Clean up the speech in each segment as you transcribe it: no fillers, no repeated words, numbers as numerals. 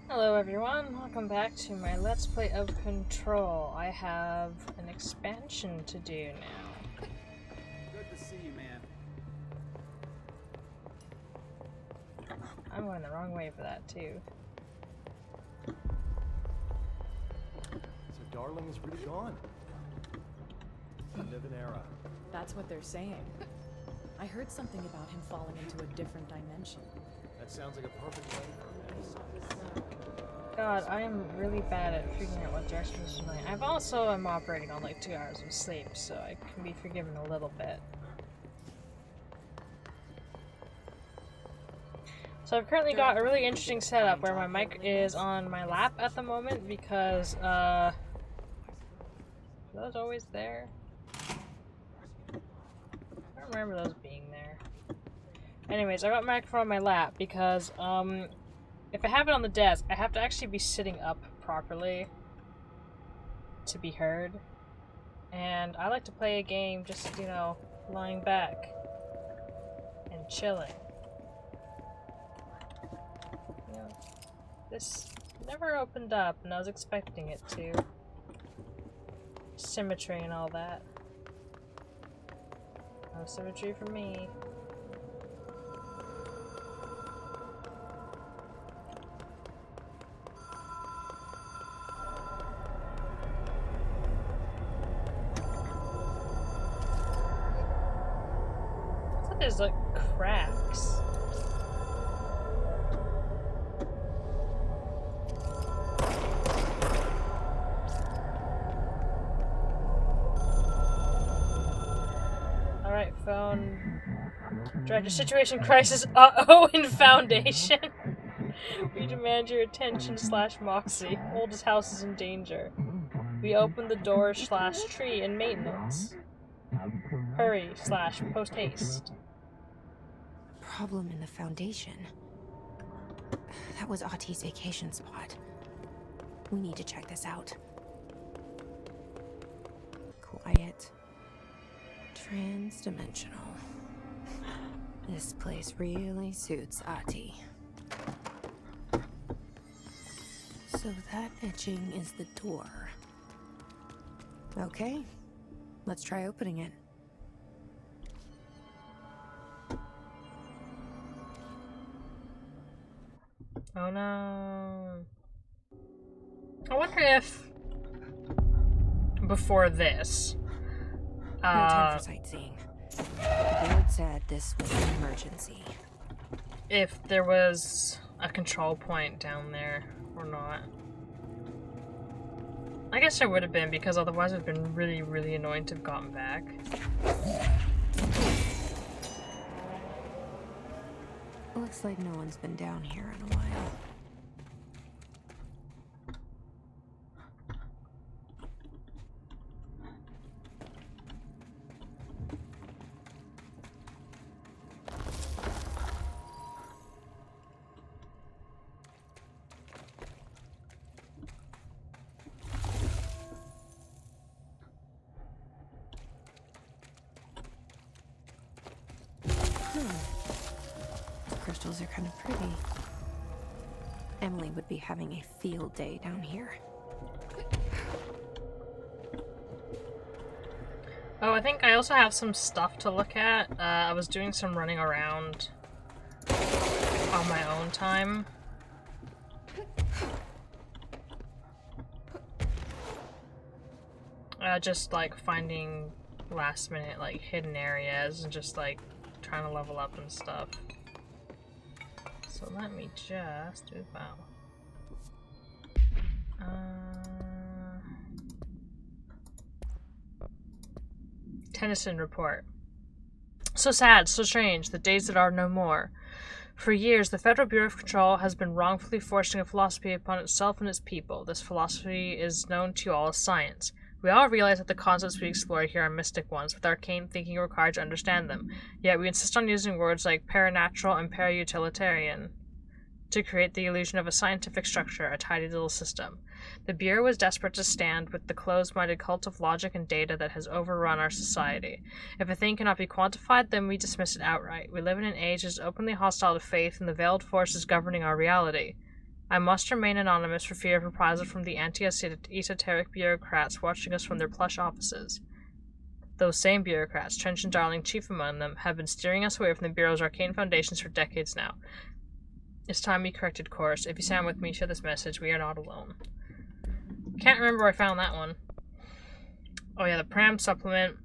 Hello everyone, welcome back to my Let's Play of Control. I have an expansion to do now. Good to see you, man. I'm going the wrong way for that too. So Darling is really gone. End of an era. That's what they're saying. I heard something about him falling into a different dimension. That sounds like a perfect way for a man to sign. God, I am really bad at figuring out what direction is tonight. I've also am operating on like 2 hours of sleep, so I can be forgiven a little bit. So I've currently got a really interesting setup where my mic is on my lap at the moment because, are those always there? I don't remember those being there. Anyways, I got my microphone on my lap because, if I have it on the desk, I have to actually be sitting up properly to be heard. And I like to play a game just, you know, lying back and chilling. You know, this never opened up, and I was expecting it to. Symmetry and all that. No symmetry for me. There's like cracks. Alright, phone. Director, situation crisis. Uh-oh, in Foundation. We demand your attention / Moxie. Oldest house is in danger. We open the door / tree in maintenance. Hurry / post haste. Problem in the Foundation. That was Auti's vacation spot. We need to check this out. Quiet. Trans-dimensional. This place really suits Auti. So that etching is the door. Okay, let's try opening it. Oh no. I wonder if before this No time for sightseeing. The board said this was an emergency. if there was a control point down there or not. I guess there would have been, because otherwise it would have been really, really annoying to have gotten back. Looks like no one's been down here in a while. Crystals are kind of pretty. Emily would be having a field day down here. Oh, I think I also have some stuff to look at. I was doing some running around on my own time. Just like finding last minute like hidden areas and just like trying to level up and stuff. So let me just do that. Tennyson report. So sad, so strange, the days that are no more. For years, the Federal Bureau of Control has been wrongfully forcing a philosophy upon itself and its people. This philosophy is known to you all as science. We all realize that the concepts we explore here are mystic ones, with arcane thinking required to understand them. Yet we insist on using words like paranatural and parautilitarian to create the illusion of a scientific structure, a tidy little system. The Bureau was desperate to stand with the closed-minded cult of logic and data that has overrun our society. If a thing cannot be quantified, then we dismiss it outright. We live in an age that is openly hostile to faith and the veiled forces governing our reality. I must remain anonymous for fear of reprisal from the anti-esoteric bureaucrats watching us from their plush offices. Those same bureaucrats, Trench and Darling chief among them, have been steering us away from the Bureau's arcane foundations for decades now. It's time we corrected course. If you stand with me, share this message. We are not alone. Can't remember where I found that one. Oh yeah, the Pram supplement.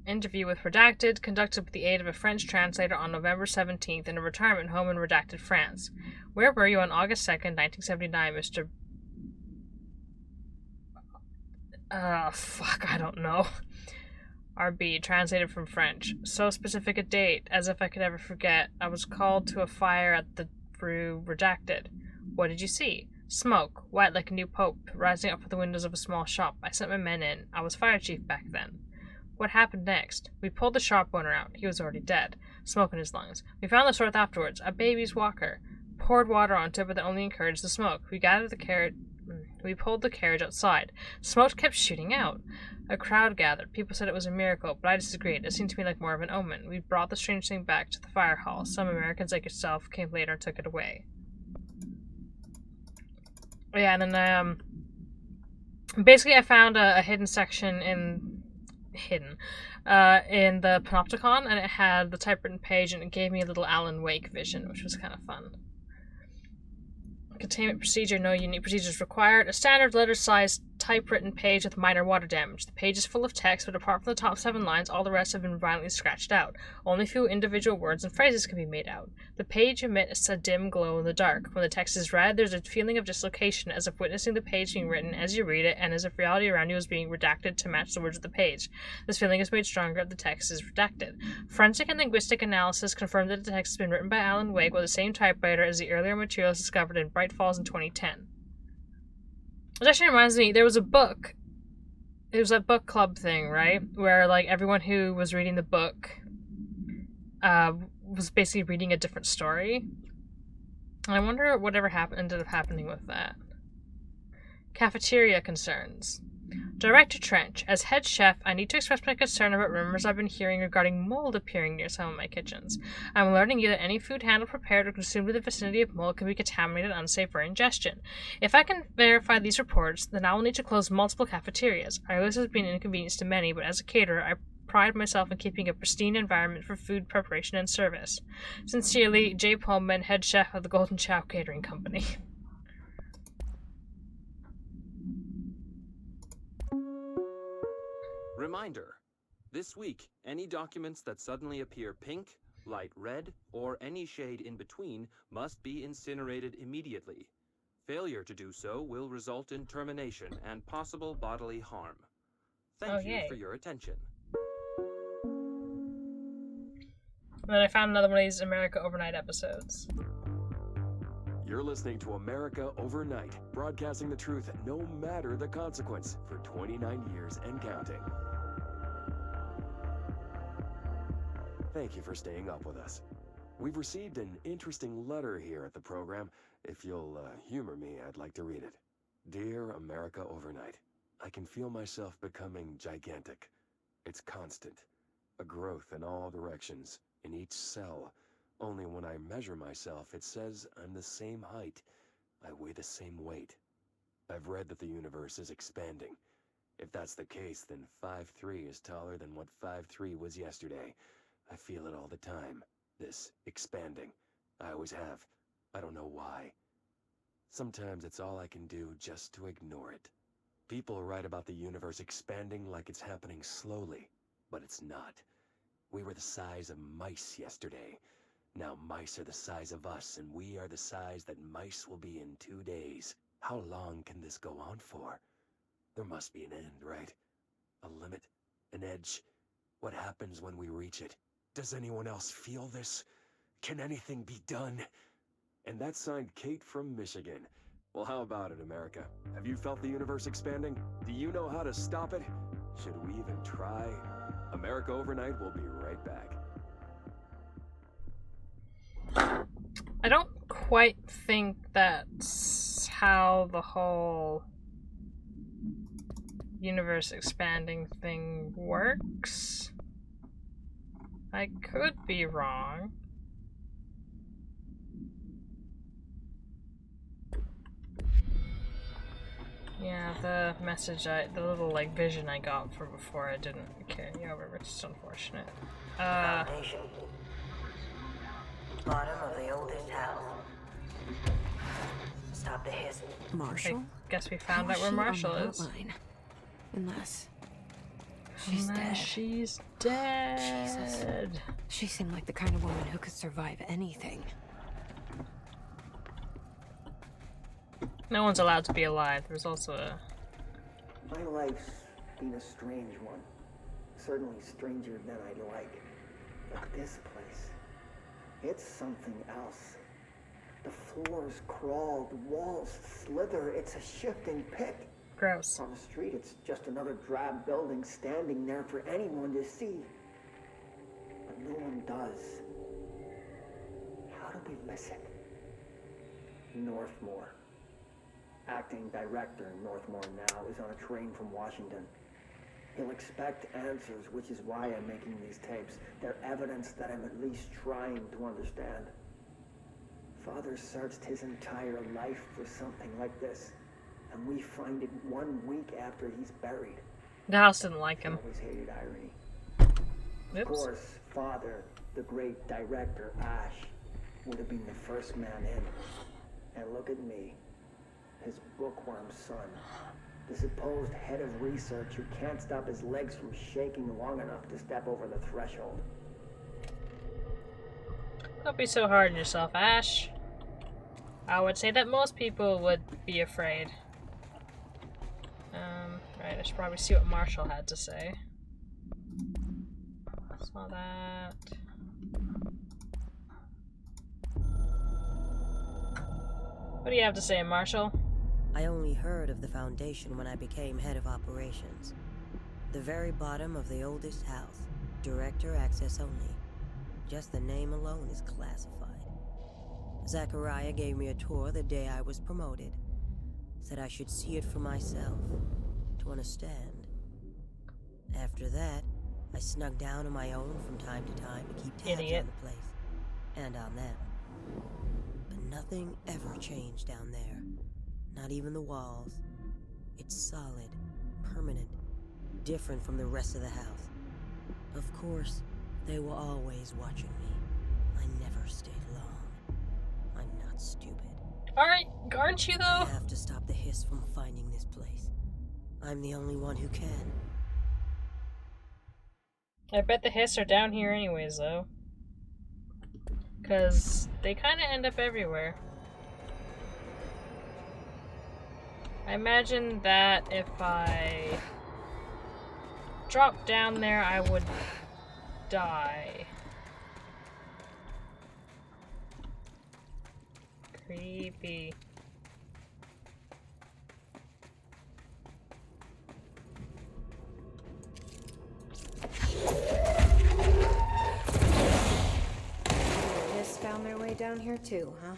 Interview with Redacted, conducted with the aid of a French translator on November 17th in a retirement home in Redacted, France. Where were you on August 2nd, 1979, Mr. I don't know. RB, translated from French. So specific a date, as if I could ever forget. I was called to a fire at the brew Redacted. What did you see? Smoke, white like a new pope, rising up from the windows of a small shop. I sent my men in. I was fire chief back then. What happened next? We pulled the shop owner out. He was already dead. Smoke in his lungs. We found the source afterwards. A baby's walker. Poured water onto it, but that only encouraged the smoke. We gathered the carriage. We pulled the carriage outside. Smoke kept shooting out. A crowd gathered. People said it was a miracle, but I disagreed. It seemed to me like more of an omen. We brought the strange thing back to the fire hall. Some Americans like yourself came later and took it away. Yeah, and then basically I found a hidden section in the Panopticon, and it had the typewritten page, and it gave me a little Alan Wake vision, which was kind of fun. Containment procedure, no unique procedures required. A standard letter-sized typewritten page with minor water damage. The page is full of text, but apart from the top 7 lines, all the rest have been violently scratched out. Only a few individual words and phrases can be made out. The page emits a dim glow in the dark. When the text is read, there's a feeling of dislocation, as if witnessing the page being written as you read it, and as if reality around you is being redacted to match the words of the page. This feeling is made stronger if the text is redacted. Forensic and linguistic analysis confirmed that the text has been written by Alan Wake with the same typewriter as the earlier materials discovered in Bright Falls in 2010. Which actually reminds me, there was a book. It was that book club thing, right? Where, like, everyone who was reading the book was basically reading a different story. And I wonder whatever ended up happening with that. Cafeteria concerns. Director Trench, as head chef, I need to express my concern about rumors I've been hearing regarding mold appearing near some of my kitchens. I'm alerting you that any food handled, prepared, or consumed in the vicinity of mold can be contaminated and unsafe for ingestion. If I can verify these reports, then I will need to close multiple cafeterias. I realize this has been an inconvenience to many, but as a caterer, I pride myself in keeping a pristine environment for food preparation and service. Sincerely, J. Pullman, head chef of the Golden Chow Catering Company. Reminder: this week, any documents that suddenly appear pink, light red, or any shade in between must be incinerated immediately. Failure to do so will result in termination and possible bodily harm. Thank you for your attention. And then I found another one of these America Overnight episodes. You're listening to America Overnight, broadcasting the truth no matter the consequence for 29 years and counting. Thank you for staying up with us. We've received an interesting letter here at the program. If you'll humor me, I'd like to read it. Dear America Overnight, I can feel myself becoming gigantic. It's constant. A growth in all directions, in each cell. Only when I measure myself, it says I'm the same height. I weigh the same weight. I've read that the universe is expanding. If that's the case, then 5'3" is taller than what 5'3" was yesterday. I feel it all the time. This expanding. I always have. I don't know why. Sometimes it's all I can do just to ignore it. People write about the universe expanding like it's happening slowly, but it's not. We were the size of mice yesterday. Now mice are the size of us, and we are the size that mice will be in 2 days. How long can this go on for? There must be an end, right? A limit? An edge? What happens when we reach it? Does anyone else feel this? Can anything be done? And that's signed Kate from Michigan. Well, how about it, America? Have you felt the universe expanding? Do you know how to stop it? Should we even try? America Overnight will be right back. I don't quite think that's how the whole universe expanding thing works. I could be wrong. Yeah, the message the little like vision I got from before I didn't carry over, which is unfortunate. Foundation. Bottom of the oldest house. Stop the hiss. Marshall? I guess we found How out is where she on the Marshall is. hotline? Unless she's dead. She's dead. Jesus. She seemed like the kind of woman who could survive anything. No one's allowed to be alive. There's also a... My life's been a strange one. Certainly stranger than I'd like. But this place, it's something else. The floors crawl, the walls slither. It's a shifting pit. Gross. On the street, it's just another drab building standing there for anyone to see. But no one does. How do we miss it? Northmore. Acting director Northmore now is on a train from Washington. He'll expect answers, which is why I'm making these tapes. They're evidence that I'm at least trying to understand. Father searched his entire life for something like this, and we find it 1 week after he's buried. The house didn't like him. Always hated irony. Of Oops. course, Father, the great director, Ash, would have been the first man in. And look at me, his bookworm son, the supposed head of research who can't stop his legs from shaking long enough to step over the threshold. Don't be so hard on yourself, Ash. I would say that most people would be afraid. Right, I should probably see what Marshall had to say. Saw that. What do you have to say, Marshall? I only heard of the Foundation when I became head of operations. The very bottom of the oldest house. Director access only. Just the name alone is classified. Zachariah gave me a tour the day I was promoted. Said I should see it for myself, to understand. After that, I snuck down on my own from time to time to keep tabs Idiot. on the place. And on them. But nothing ever changed down there. Not even the walls. It's solid, permanent, different from the rest of the house. Of course, they were always watching me. I never stayed long. I'm not stupid. Alright, aren't you I though? have to stop the hiss from finding this place. I'm the only one who can. I bet the hiss are down here anyways though. Cause they kinda end up everywhere. I imagine that if I dropped down there I would die. Creepy. Just found their way down here too, huh?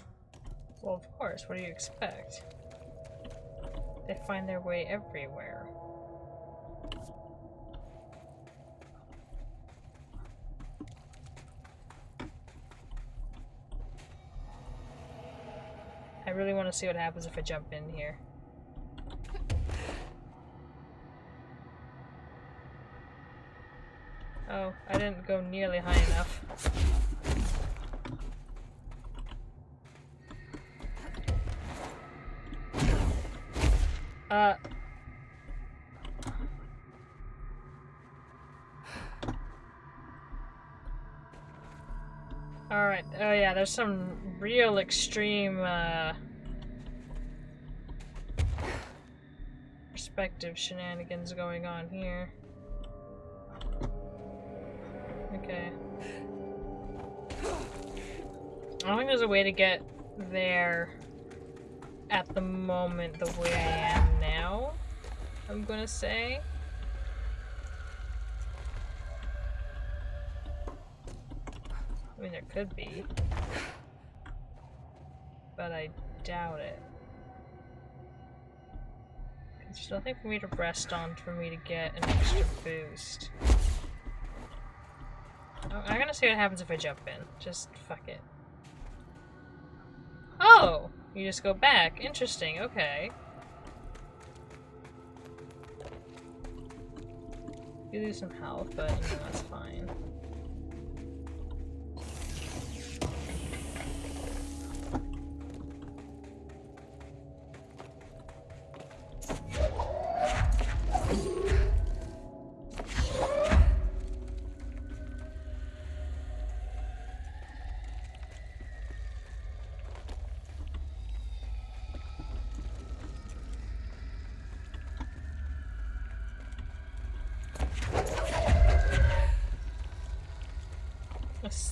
Well, of course, what do you expect? They find their way everywhere. I really want to see what happens if I jump in here. Oh, I didn't go nearly high enough. Alright, oh yeah, there's some real extreme, perspective shenanigans going on here. Okay. I don't think there's a way to get there at the moment the way I am now, I'm gonna say. I mean, there could be, but I doubt it. There's nothing for me to rest on for me to get an extra boost. I'm gonna see what happens if I jump in. Just fuck it. Oh! You just go back. Interesting, okay. do lose some health, but you know, that's fine.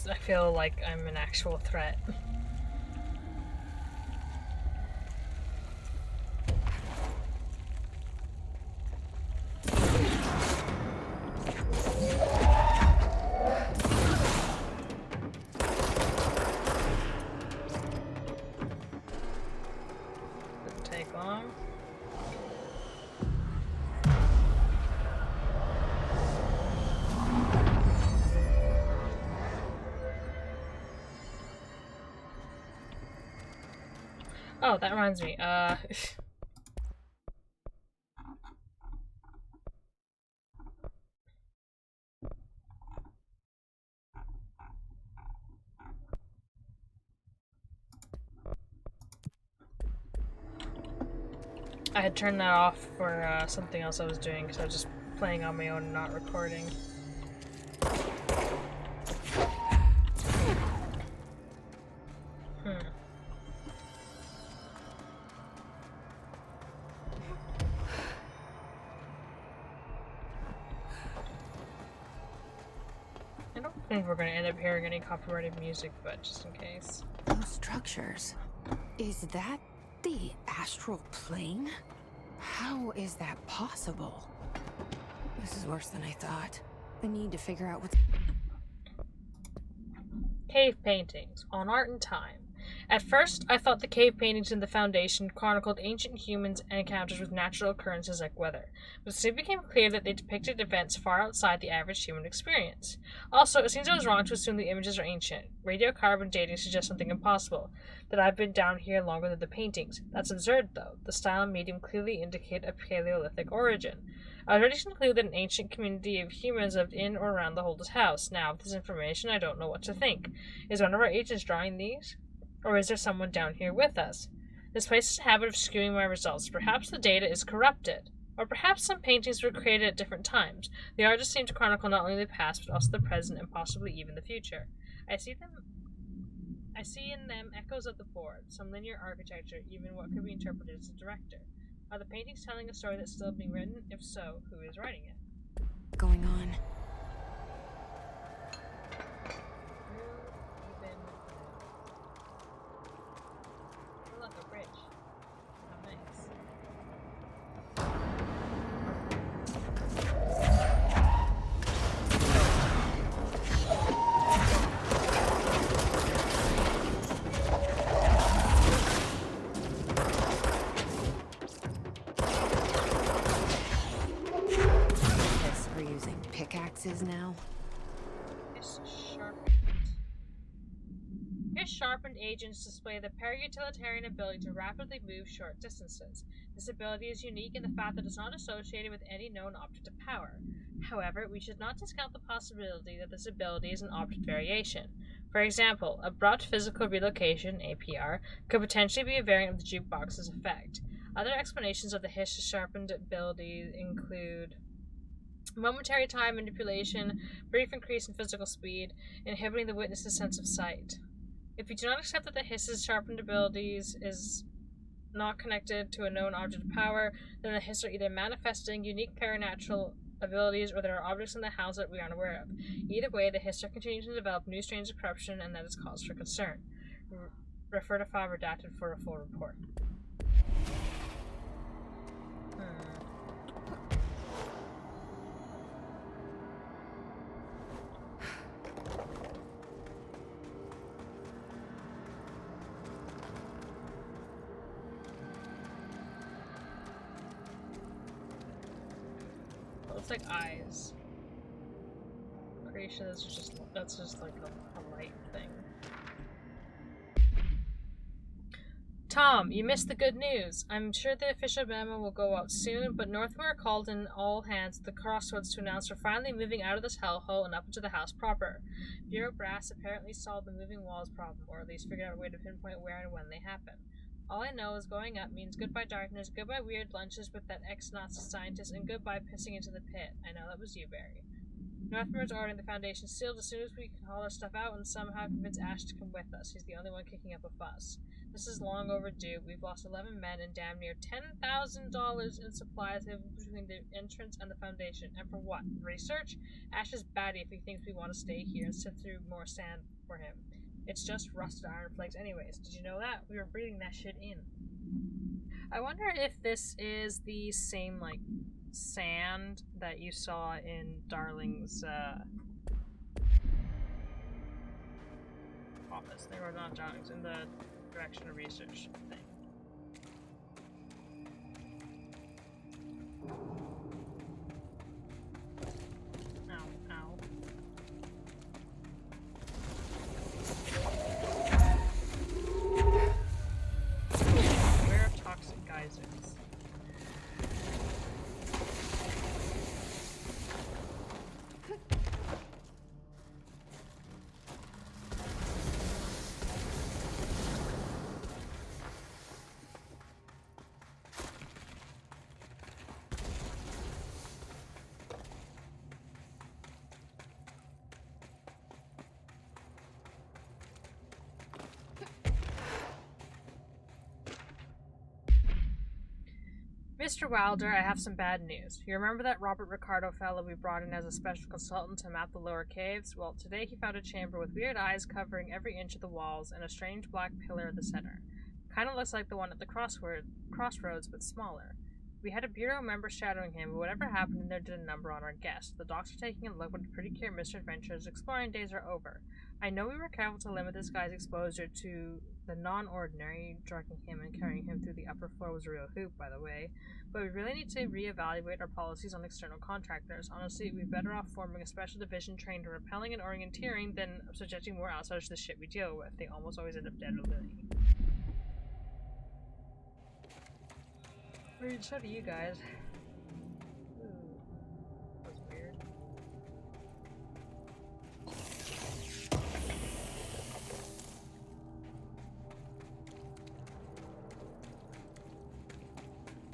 I feel like I'm an actual threat. Didn't take long. Oh, that reminds me, I had turned that off for, something else I was doing, because I was just playing on my own and not recording. I don't think we're gonna end up hearing any copyrighted music, but just in case. Those structures. Is that the astral plane? How is that possible? This is worse than I thought. I need to figure out what's... Cave paintings on art and time. At first, I thought the cave paintings in the Foundation chronicled ancient humans' encounters with natural occurrences like weather, but it soon became clear that they depicted events far outside the average human experience. Also, it seems I was wrong to assume the images are ancient. Radiocarbon dating suggests something impossible, that I've been down here longer than the paintings. That's absurd, though. The style and medium clearly indicate a Paleolithic origin. I was ready to conclude that an ancient community of humans lived in or around the Holders house. Now, with this information, I don't know what to think. Is one of our agents drawing these? Or is there someone down here with us? This place has a habit of skewing my results. Perhaps the data is corrupted. Or perhaps some paintings were created at different times. The artists seem to chronicle not only the past, but also the present and possibly even the future. I see in them echoes of the board, some linear architecture, even what could be interpreted as a director. Are the paintings telling a story that's still being written? If so, who is writing it? going on? Look, a bridge. How nice. Guess we're using pickaxes now. His sharpened agents display the para-utilitarian ability to rapidly move short distances. This ability is unique in the fact that it's not associated with any known object of power. However, we should not discount the possibility that this ability is an object variation. For example, abrupt physical relocation, APR, could potentially be a variant of the jukebox's effect. Other explanations of the his sharpened ability include momentary time manipulation, brief increase in physical speed, inhibiting the witness's sense of sight. If we do not accept that the hiss's sharpened abilities is not connected to a known object of power, then the hiss are either manifesting unique paranatural abilities or there are objects in the house that we are unaware of. Either way, the hiss are continuing to develop new strains of corruption, and that is cause for concern. Refer to file redacted for a full report. Looks like eyes. Pretty sure that's just like a light thing. Tom, you missed the good news. I'm sure the official memo will go out soon, but Northmore called in all hands at the crossroads to announce we're finally moving out of this hellhole and up into the house proper. Bureau brass apparently solved the moving walls problem, or at least figured out a way to pinpoint where and when they happen. All I know is going up means goodbye darkness, goodbye weird lunches with that ex-Nazi scientist, and goodbye pissing into the pit. I know that was you, Barry. Northmore's ordering the Foundation sealed as soon as we can haul our stuff out and somehow convince Ash to come with us. He's the only one kicking up a fuss. This is long overdue. We've lost 11 men and damn near $10,000 in supplies between the entrance and the Foundation. And for what? Research? Ash is batty if he thinks we want to stay here and sift through more sand for him. It's just rusted iron flakes anyways. Did you know that? We were breathing that shit in. I wonder if this is the same, like, sand that you saw in Darling's, office. They were not Darling's, in the direction of research thing. Ow, ow. Beware of toxic geysers. Mr. Wilder, I have some bad news. You remember that Robert Ricardo fellow we brought in as a special consultant to map the lower caves? Well, today he found a chamber with weird eyes covering every inch of the walls and a strange black pillar in the center. Kinda looks like the one at the crossroads, but smaller. We had a bureau member shadowing him, but whatever happened in there did a number on our guest. The docs are taking a look, but it's pretty clear Mr. Adventure's exploring days are over. I know we were careful to limit this guy's exposure to the non-ordinary. Drugging him and carrying him through the upper floor was a real hoop, by the way. But we really need to reevaluate our policies on external contractors. Honestly, we'd be better off forming a special division trained in repelling and orienteering than subjecting more outsiders to the shit we deal with. They almost always end up dead or living. I mean, so do you guys. Ooh, that was weird.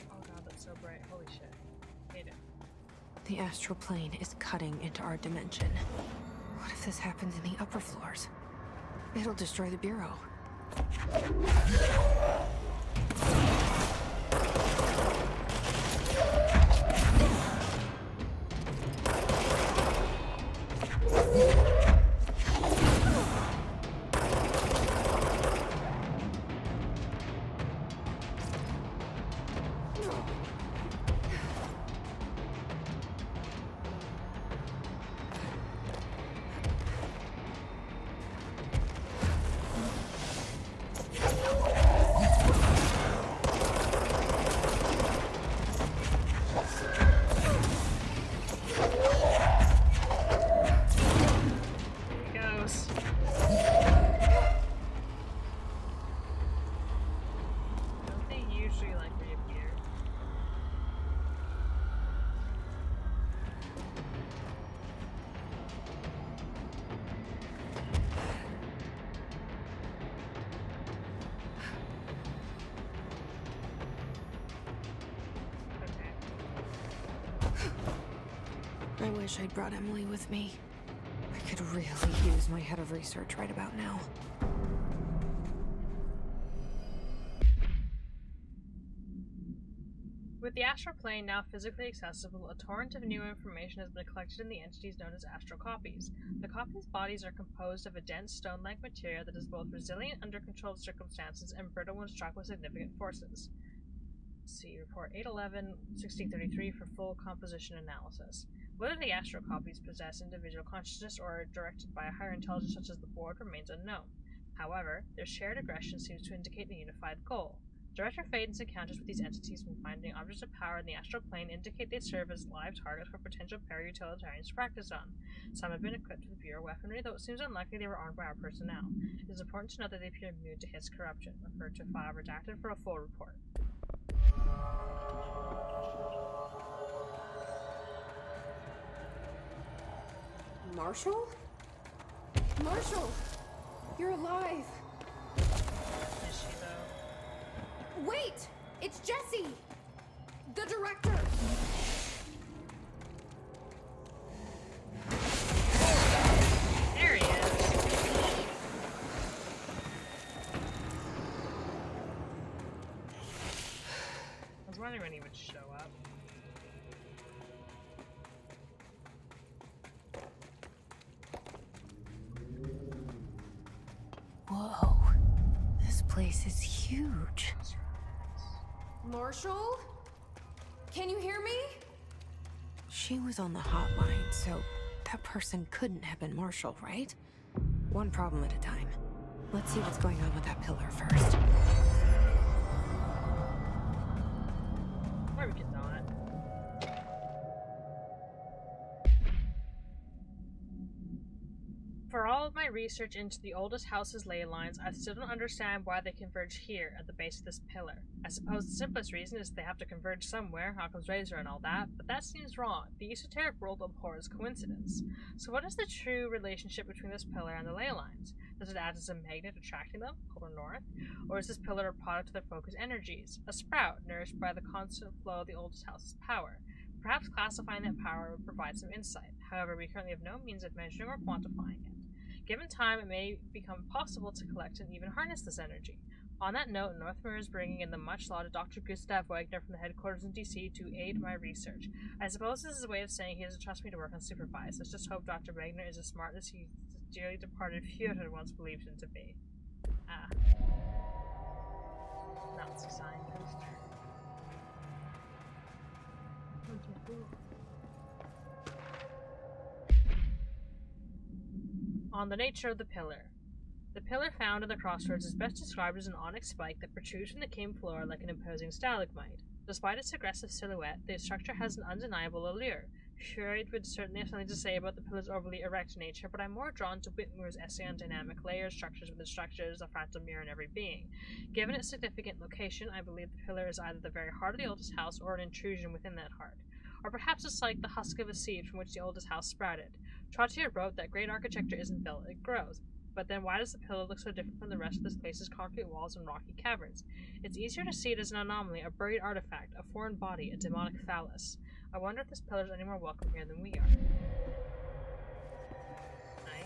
Oh god, that's so bright. Holy shit. Hate it. The astral plane is cutting into our dimension. What if this happens in the upper floors? It'll destroy the Bureau. I wish I'd brought Emily with me. I could really use my head of research right about now. With the astral plane now physically accessible, a torrent of new information has been collected in the entities known as astral copies. The copies' bodies are composed of a dense stone-like material that is both resilient under controlled circumstances and brittle when struck with significant forces. See Report 811-1633 for full composition analysis. Whether the astral copies possess individual consciousness or are directed by a higher intelligence such as the Board remains unknown. However, their shared aggression seems to indicate a unified goal. Director Faden's encounters with these entities when finding objects of power in the astral plane indicate they serve as live targets for potential para-utilitarians to practice on. Some have been equipped with Bureau weaponry, though it seems unlikely they were armed by our personnel. It is important to note that they appear immune to his corruption. Refer to file redacted for a full report. Marshall? Marshall! You're alive! Is she, though? Wait! It's Jesse! The director! There he is! I was wondering when he would show up. Whoa. This place is huge. Marshall? Can you hear me? She was on the hotline, so that person couldn't have been Marshall, right? One problem at a time. Let's see what's going on with that pillar first. Or we could not. For all of my research into the oldest house's ley lines, I still don't understand why they converge here at the base of this pillar. I suppose the simplest reason is they have to converge somewhere, Occam's razor and all that, but that seems wrong. The esoteric world abhors coincidence. So what is the true relationship between this pillar and the ley lines? Does it act as a magnet attracting them, polar north? Or is this pillar a product of their focused energies, a sprout nourished by the constant flow of the oldest house's power? Perhaps classifying that power would provide some insight. However, we currently have no means of measuring or quantifying it. Given time, it may become possible to collect and even harness this energy. On that note, Northmere is bringing in the much-lauded Dr. Gustav Wagner from the headquarters in DC to aid my research. I suppose this is a way of saying he doesn't trust me to work unsupervised. Let's just hope Dr. Wagner is as smart as his dearly departed Führer once believed him to be. Ah. Nazi scientist. On the nature of the pillar. The pillar found at the crossroads is best described as an onyx spike that protrudes from the cave floor like an imposing stalagmite. Despite its aggressive silhouette, the structure has an undeniable allure. Freud would certainly have something to say about the pillar's overly erect nature, but I'm more drawn to Whitmore's essay on dynamic layers, structures within structures, a fractal mirror in every being. Given its significant location, I believe the pillar is either the very heart of the oldest house or an intrusion within that heart. Or perhaps it's like the husk of a seed from which the oldest house sprouted. Trottier wrote that great architecture isn't built, it grows. But then why does the pillar look so different from the rest of this place's concrete walls and rocky caverns? It's easier to see it as an anomaly, a buried artifact, a foreign body, a demonic phallus. I wonder if this pillar is any more welcome here than we are. I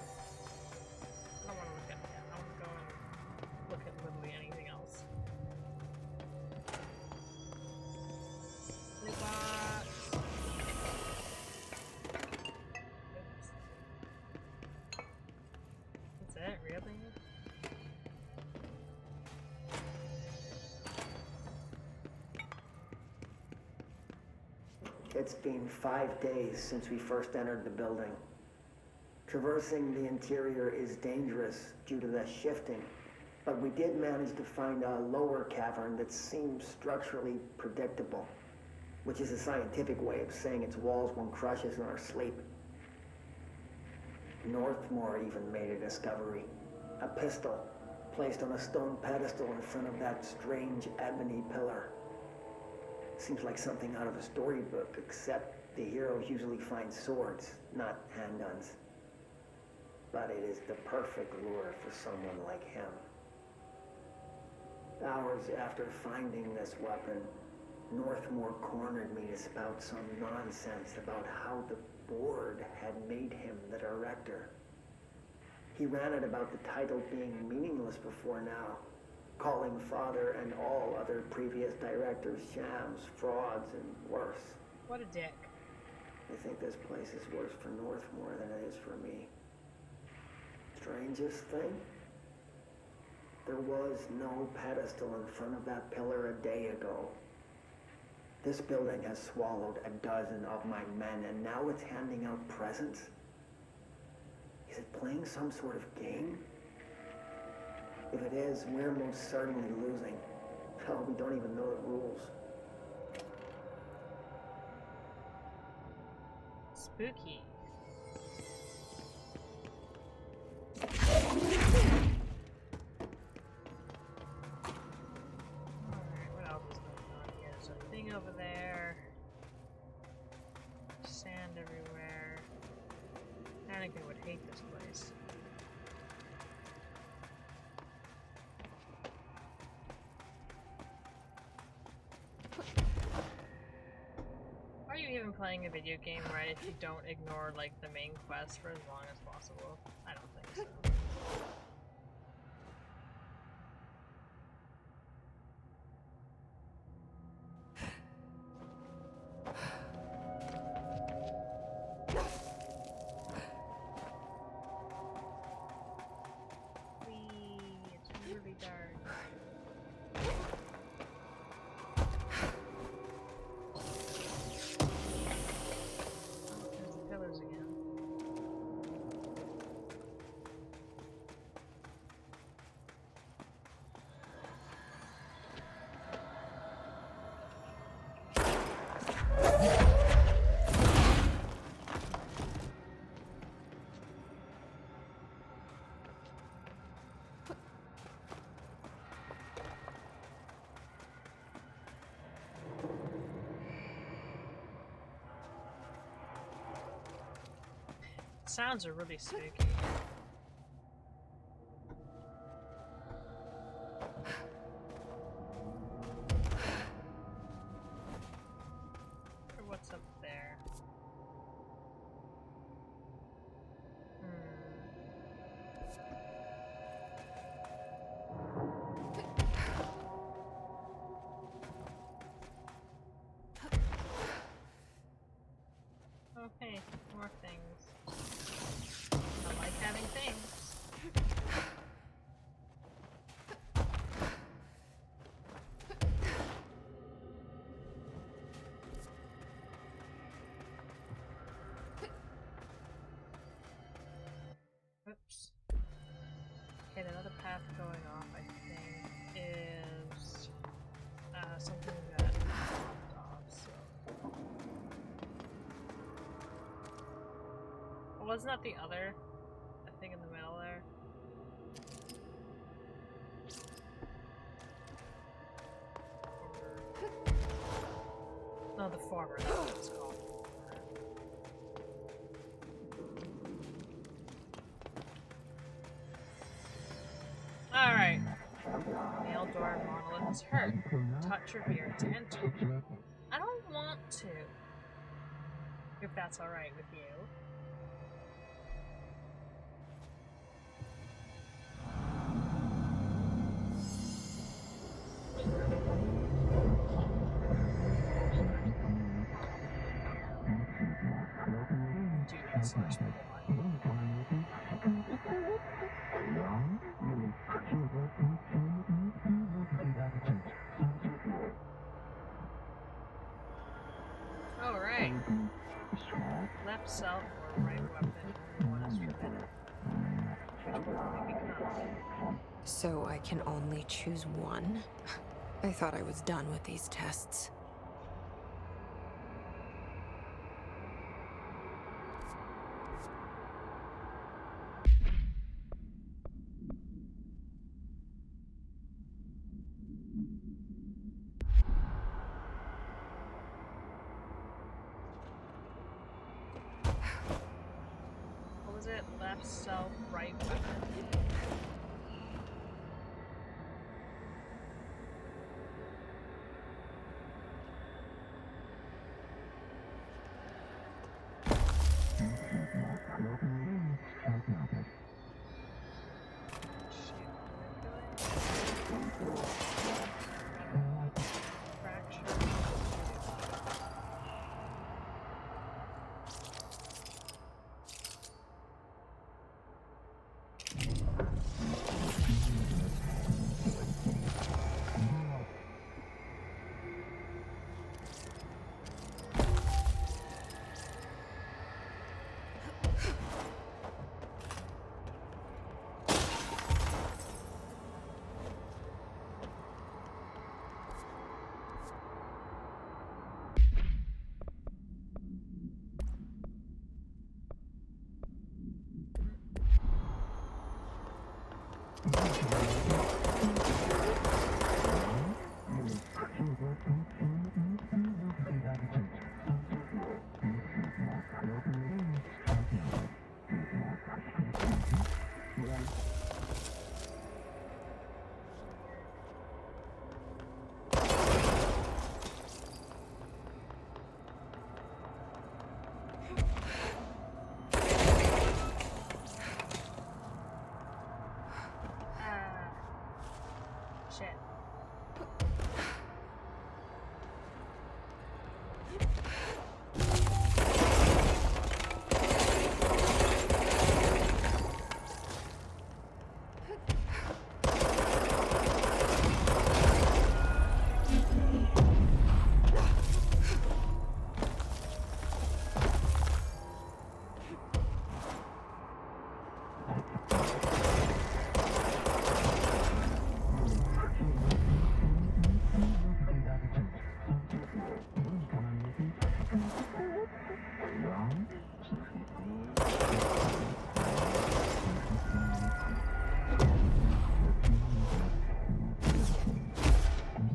don't want to look at it. I want to go and look at literally anything else. Blue box. That's it, really? It's been 5 days since we first entered the building. Traversing the interior is dangerous due to the shifting, but we did manage to find a lower cavern that seems structurally predictable, which is a scientific way of saying its walls won't crush us in our sleep. Northmore even made a discovery. A pistol placed on a stone pedestal in front of that strange ebony pillar. Seems like something out of a storybook, except the heroes usually find swords, not handguns. But it is the perfect lure for someone like him. Hours after finding this weapon, Northmore cornered me to spout some nonsense about how the board had made him the director. He ranted about the title being meaningless before now, calling Father and all other previous directors shams, frauds, and worse. What a dick. I think this place is worse for Northmore than it is for me. Strangest thing? There was no pedestal in front of that pillar a day ago. This building has swallowed a dozen of my men, and now it's handing out presents? Is it playing some sort of game? If it is, we're most certainly losing. Hell, we don't even know the rules. Spooky. Alright, what else is going on here? There's a thing over there. Sand everywhere. Anakin would hate this place. Are you even playing a video game, right, if you don't ignore, like, the main quest for as long as possible? I don't think so. Whee! It's really dark. There's the pillars again. Sounds are really spooky. Or what's up there? Okay, more things. I like having things. Oops. Okay, the other path going off, I think, is something that popped off, so. Wasn't that the other? I think in the middle there. No, the former, that's what it's called. Alright. Mail door monolith is hurt. Touch revere to enter. I don't want to. If that's alright with you. Alright. Left self or right weapon, one is forbidden. Which one will we become? So I can only choose one? I thought I was done with these tests. What was it? Left self, right weapon.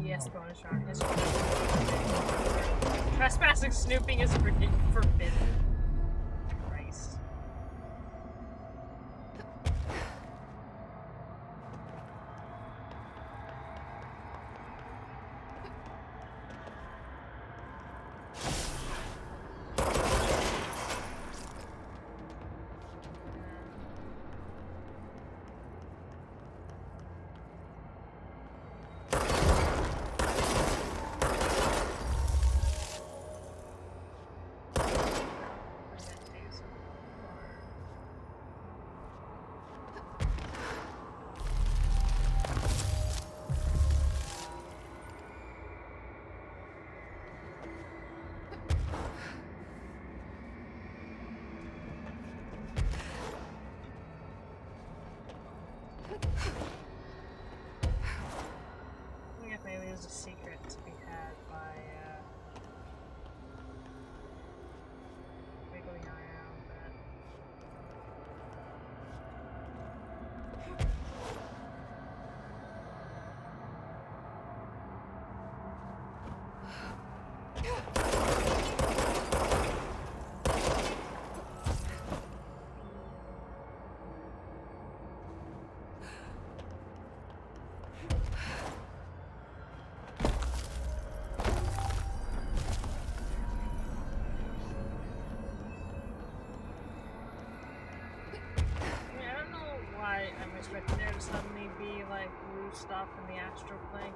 Yes, bonus round. Trespassing snooping is forbidden. Christ. I guess maybe there's a secret to be had by wiggling around that. I don't know why I'm expecting there to suddenly be like blue stuff in the astral plane.